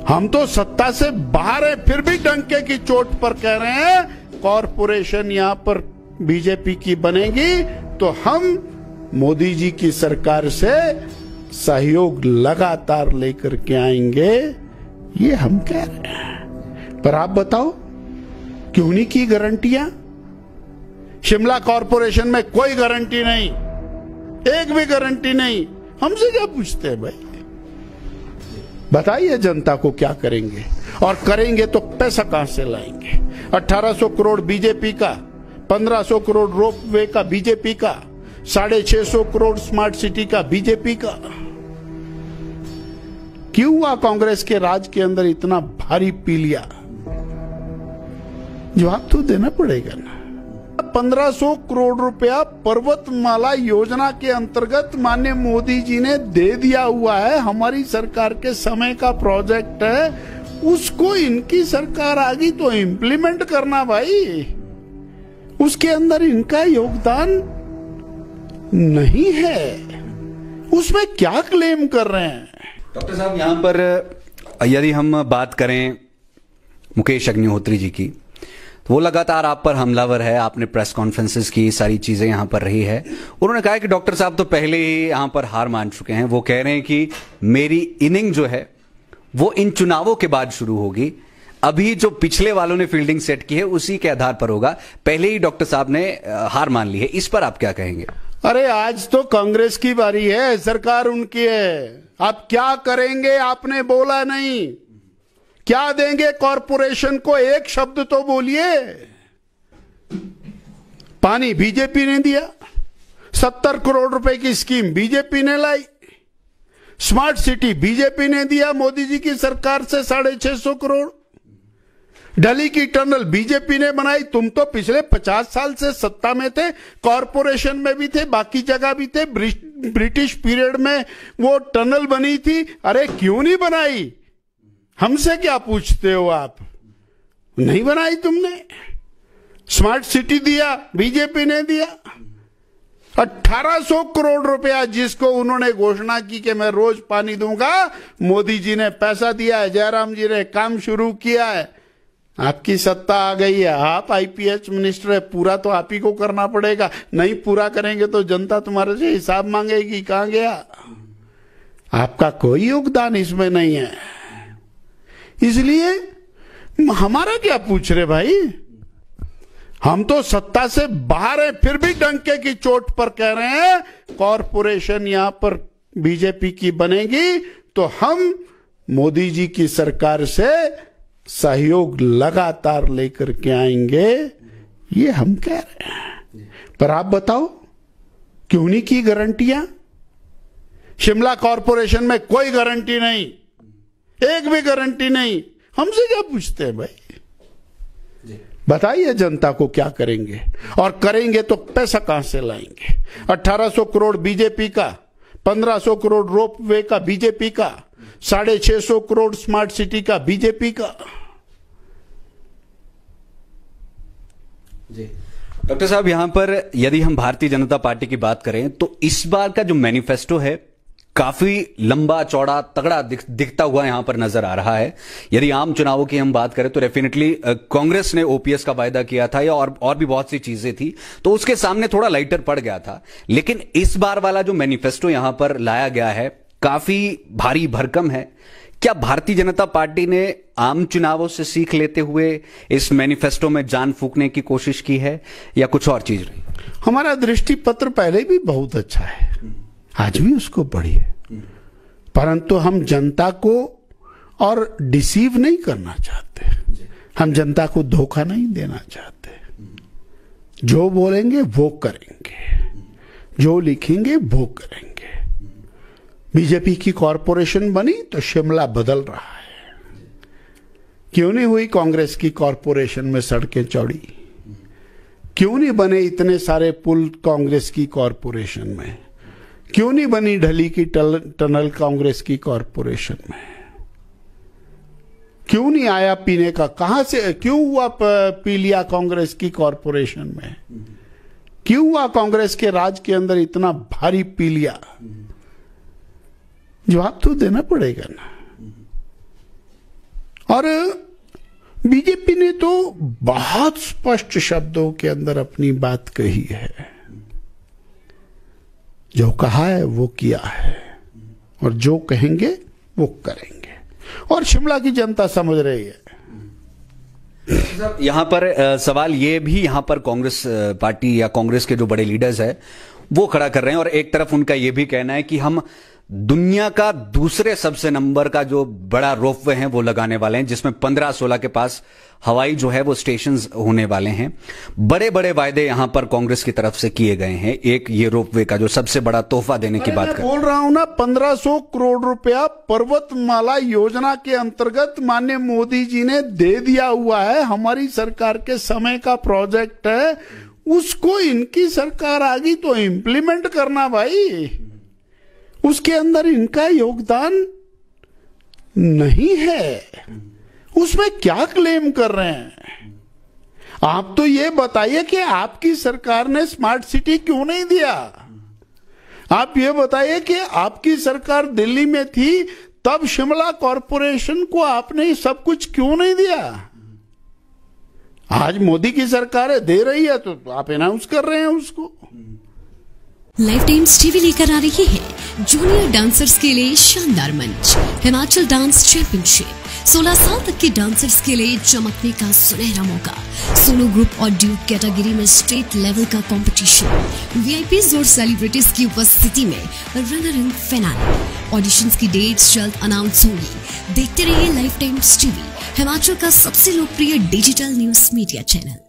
हम तो सत्ता से बाहर है, फिर भी डंके की चोट पर कह रहे हैं कॉरपोरेशन यहां पर बीजेपी की बनेगी तो हम मोदी जी की सरकार से सहयोग लगातार लेकर के आएंगे, ये हम कह रहे हैं। पर आप बताओ क्यों नहीं की गारंटियां? शिमला कॉरपोरेशन में कोई गारंटी नहीं, एक भी गारंटी नहीं। हमसे क्या पूछते हैं भाई? बताइए जनता को क्या करेंगे, और करेंगे तो पैसा कहां से लाएंगे? 1800 करोड़ बीजेपी का, 1500 करोड़ रोपवे का बीजेपी का, 650 करोड़ स्मार्ट सिटी का बीजेपी का। क्यों हुआ कांग्रेस के राज के अंदर इतना भारी पीलिया? जवाब तो देना पड़ेगा ना। 1500 करोड़ रुपया पर्वतमाला योजना के अंतर्गत माननीय मोदी जी ने दे दिया हुआ है, हमारी सरकार के समय का प्रोजेक्ट है, उसको इनकी सरकार आ गई तो इम्प्लीमेंट करना भाई। उसके अंदर इनका योगदान नहीं है, उसमें क्या क्लेम कर रहे हैं? डॉक्टर साहब, यहां पर यदि हम बात करें मुकेश अग्निहोत्री जी की, तो वो लगातार आप पर हमलावर है। आपने प्रेस कॉन्फ्रेंसेस की, सारी चीजें यहां पर रही है। उन्होंने कहा कि डॉक्टर साहब तो पहले ही यहां पर हार मान चुके हैं। वो कह रहे हैं कि मेरी इनिंग जो है वो इन चुनावों के बाद शुरू होगी, अभी जो पिछले वालों ने फील्डिंग सेट की है उसी के आधार पर होगा। पहले ही डॉक्टर साहब ने हार मान ली है, इस पर आप क्या कहेंगे? अरे आज तो कांग्रेस की बारी है, सरकार उनकी है। आप क्या करेंगे आपने बोला नहीं, क्या देंगे कॉरपोरेशन को, एक शब्द तो बोलिए। पानी बीजेपी ने दिया, 70 करोड़ रुपए की स्कीम बीजेपी ने लाई, स्मार्ट सिटी बीजेपी ने दिया मोदी जी की सरकार से 650 करोड़, दिल्ली की टनल बीजेपी ने बनाई। तुम तो पिछले 50 साल से सत्ता में थे, कॉरपोरेशन में भी थे, बाकी जगह भी थे। ब्रिटिश पीरियड में वो टनल बनी थी, अरे क्यों नहीं बनाई? हमसे क्या पूछते हो आप? नहीं बनाई तुमने। स्मार्ट सिटी दिया बीजेपी ने दिया, 1800 करोड़ रुपया जिसको उन्होंने घोषणा की कि मैं रोज पानी दूंगा, मोदी जी ने पैसा दिया है, जयराम जी ने काम शुरू किया है। आपकी सत्ता आ गई है, आप आईपीएस मिनिस्टर है, पूरा तो आप ही को करना पड़ेगा। नहीं पूरा करेंगे तो जनता तुम्हारे से हिसाब मांगेगी, कहां गया? आपका कोई योगदान इसमें नहीं है, इसलिए हमारा क्या पूछ रहे भाई? हम तो सत्ता से बाहर है, फिर भी डंके की चोट पर कह रहे हैं कॉरपोरेशन यहां पर बीजेपी की बनेगी तो हम मोदी जी की सरकार से सहयोग लगातार लेकर के आएंगे, ये हम कह रहे हैं। पर आप बताओ क्यों नहीं की गारंटियां? शिमला कॉरपोरेशन में कोई गारंटी नहीं, एक भी गारंटी नहीं। हमसे क्या पूछते हैं भाई? बताइए जनता को क्या करेंगे, और करेंगे तो पैसा कहां से लाएंगे? 1800 करोड़ बीजेपी का, 1500 करोड़ रोपवे का बीजेपी का, 650 करोड़ स्मार्ट सिटी का बीजेपी का। जी डॉक्टर साहब, यहां पर यदि हम भारतीय जनता पार्टी की बात करें तो इस बार का जो मैनिफेस्टो है काफी लंबा चौड़ा तगड़ा दिखता हुआ यहां पर नजर आ रहा है। यदि आम चुनावों की हम बात करें तो डेफिनेटली कांग्रेस ने ओपीएस का वायदा किया था, या और भी बहुत सी चीजें थी, तो उसके सामने थोड़ा लाइटर पड़ गया था। लेकिन इस बार वाला जो मैनिफेस्टो यहां पर लाया गया है काफी भारी भरकम है। क्या भारतीय जनता पार्टी ने आम चुनावों से सीख लेते हुए इस मैनिफेस्टो में जान फूंकने की कोशिश की है, या कुछ और चीज रही? हमारा दृष्टि पत्र पहले भी बहुत अच्छा है, आज भी उसको पढ़िए, परंतु हम जनता को और डिसीव नहीं करना चाहते, हम जनता को धोखा नहीं देना चाहते। जो बोलेंगे वो करेंगे, जो लिखेंगे वो करेंगे। बीजेपी की कॉरपोरेशन बनी तो शिमला बदल रहा है। क्यों नहीं हुई कांग्रेस की कॉरपोरेशन में सड़कें चौड़ी? क्यों नहीं बने इतने सारे पुल कांग्रेस की कॉरपोरेशन में? क्यों नहीं बनी ढली की टनल कांग्रेस की कॉरपोरेशन में? क्यों नहीं आया पीने का? कहां से क्यों हुआ पीलिया कांग्रेस की कॉरपोरेशन में? क्यों हुआ कांग्रेस के राज के अंदर इतना भारी पीलिया? जवाब तो देना पड़ेगा ना। और बीजेपी ने तो बहुत स्पष्ट शब्दों के अंदर अपनी बात कही है, जो कहा है वो किया है और जो कहेंगे वो करेंगे, और शिमला की जनता समझ रही है। यहां पर सवाल ये भी यहां पर कांग्रेस पार्टी या कांग्रेस के जो बड़े लीडर्स है वो खड़ा कर रहे हैं, और एक तरफ उनका ये भी कहना है कि हम दुनिया का दूसरे सबसे नंबर का जो बड़ा रोपवे है वो लगाने वाले हैं, जिसमें 15-16 के पास हवाई जो है वो स्टेशंस होने वाले हैं। बड़े बड़े वायदे यहां पर कांग्रेस की तरफ से किए गए हैं। एक ये रोपवे का जो सबसे बड़ा तोहफा देने की बात कर बोल रहा हूं ना, 1500 करोड़ रुपया पर्वतमाला योजना के अंतर्गत माननीय मोदी जी ने दे दिया हुआ है। हमारी सरकार के समय का प्रोजेक्ट है, उसको इनकी सरकार आ गई तो इंप्लीमेंट करना भाई, उसके अंदर इनका योगदान नहीं है। उसमें क्या क्लेम कर रहे हैं आप? तो ये बताइए कि आपकी सरकार ने स्मार्ट सिटी क्यों नहीं दिया? आप ये बताइए कि आपकी सरकार दिल्ली में थी तब शिमला कॉरपोरेशन को आपने सब कुछ क्यों नहीं दिया? आज मोदी की सरकार है, दे रही है, तो आप अनाउंस कर रहे हैं उसको। लाइफ टाइम्स टीवी लेकर आ रही है जूनियर डांसर्स के लिए शानदार मंच, हिमाचल डांस चैंपियनशिप। 16 साल तक के डांसर्स के लिए चमकने का सुनहरा मौका, सोलो ग्रुप और ड्यूट कैटेगरी में स्टेट लेवल का कंपटीशन, वीआईपीज और सेलिब्रिटीज की उपस्थिति में रनर इन फाइनल। ऑडिशंस की डेट्स जल्द अनाउंस होंगी। देखते रहिए लाइफ टाइम्स टीवी, हिमाचल का सबसे लोकप्रिय डिजिटल न्यूज मीडिया चैनल।